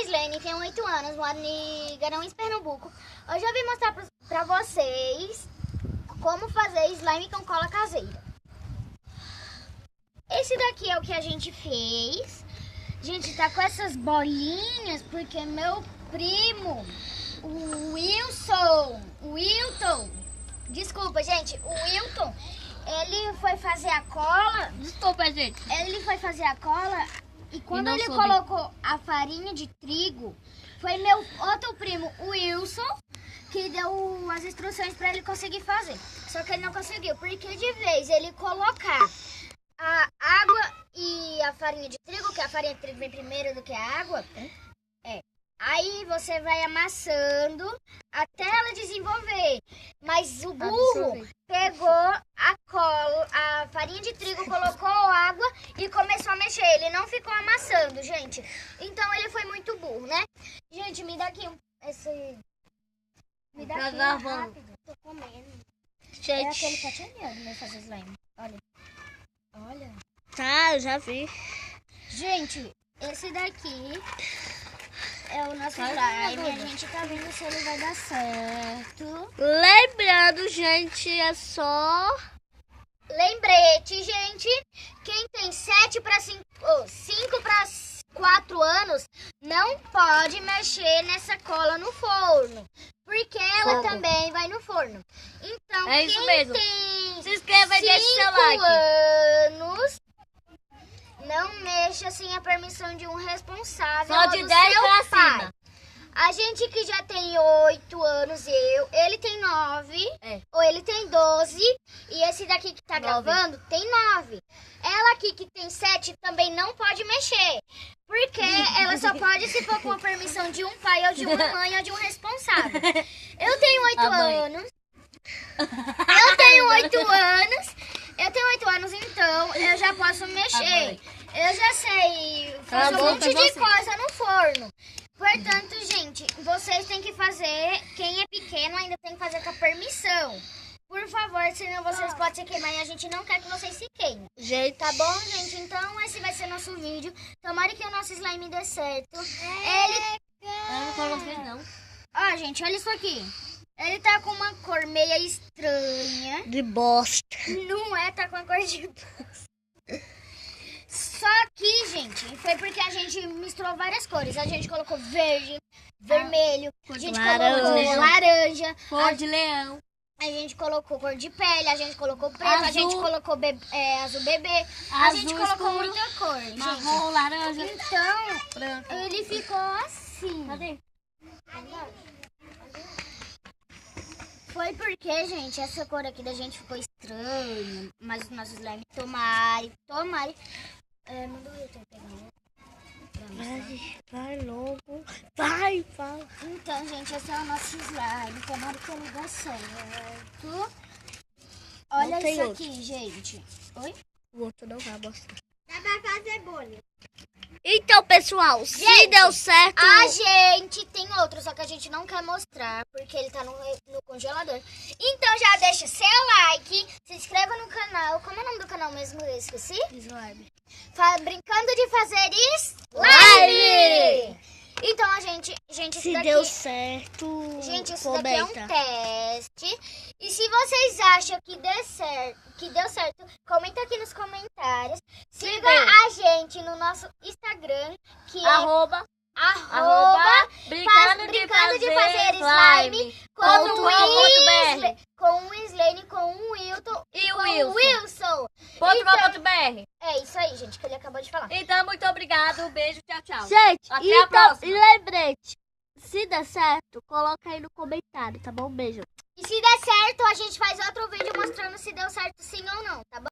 Islane, tenho 8 anos, moro em Garanhuns, Pernambuco. Hoje eu vim mostrar pra vocês como fazer slime com cola caseira. Esse daqui é o que a gente fez. A gente tá com essas bolinhas porque meu primo, o Wilton, desculpa, gente, o Wilton, ele foi fazer a cola. Desculpa, gente. Ele foi fazer a cola e quando ele colocou a farinha de trigo, foi meu outro primo, o Wilson, que deu as instruções para ele conseguir fazer. Só que ele não conseguiu, porque de vez ele colocar a água e a farinha de trigo, que a farinha de trigo vem primeiro do que a água, aí você vai amassando até ela desenvolver. Mas o burro pegou a cola, a farinha de trigo, colocou água e começou a mexer. Ele não ficou amassando, gente. Então ele foi muito burro, né? Gente, me dá aqui esse... Me dá aqui rápido. Tô comendo. Gente. É aquele catinhando, né? Fazer slime. Olha. Olha. Tá, eu já vi. Gente, esse daqui é o nosso slime. A gente tá vendo se ele vai dar certo. Lembrando, gente, é só... Lembrete, gente. Quem tem 5 para 4 anos não pode mexer nessa cola no forno. Porque ela também vai no forno. Então, é isso quem mesmo. tem Se inscreva e deixe seu 5 like. anos, não mexa sem a permissão de um responsável. Só de 10 pra cima. A gente que já tem 8 anos, ele tem 9, ou ele tem 12, e esse daqui que tá gravando tem 9. Ela aqui que tem 7 também não pode mexer, porque ela só pode se for com a permissão de um pai, ou de uma mãe, ou de um responsável. Eu tenho 8 anos. Eu tenho 8 anos, então eu já posso mexer. Eu já sei fazer um monte de coisa no forno. Portanto, gente, vocês têm que fazer, quem é pequeno ainda tem que fazer com a permissão. Por favor, senão vocês podem se queimar e a gente não quer que vocês se queimem. Gente. Tá bom, gente? Então esse vai ser nosso vídeo. Tomara que o nosso slime dê certo. Eu não coloquei, não. Ó, gente, olha isso aqui. Ele tá com uma cor meia estranha. De bosta. Não é, tá com a cor de bosta. Só que, gente, foi porque a gente misturou várias cores. A gente colocou verde, vermelho, a gente colocou laranja, cor de leão. A gente colocou cor de pele, a gente colocou preto, azul, a gente colocou azul bebê, a gente colocou muita cor, gente. Marrom, laranja. Então, branco. ele ficou assim. Cadê? Foi porque, gente, essa cor aqui da gente ficou estranha, mas o nosso slime, tomare. Manda o Wilton pegar. Vai logo. Vai. Então, gente, esse é o nosso slime. Tomara que ele dê certo. Olha isso aqui, gente. Oi? O outro não vai mostrar. Dá pra fazer bolha. Então, pessoal, se deu certo... A gente tem outro, só que a gente não quer mostrar, porque ele tá no congelador. Então já deixa seu like, se inscreva no canal. Como é o nome do canal mesmo? Eu esqueci? Slime. Brincando de fazer slime! Então, a gente se deu certo... Gente, isso daqui é um teste. E se vocês acham que deu certo, comenta aqui nos comentários. Siga a gente no nosso Instagram, que é arroba brincando de fazer slime com o Islane, com o Wilton e com o Wilson. .com.br. É isso aí, gente, que ele acabou de falar. Então, muito obrigado. Um beijo, tchau. Gente, até a próxima. E lembrete, se der certo, coloca aí no comentário, tá bom? Um beijo. E se der certo, a gente faz outro vídeo mostrando se deu certo sim ou não, tá bom?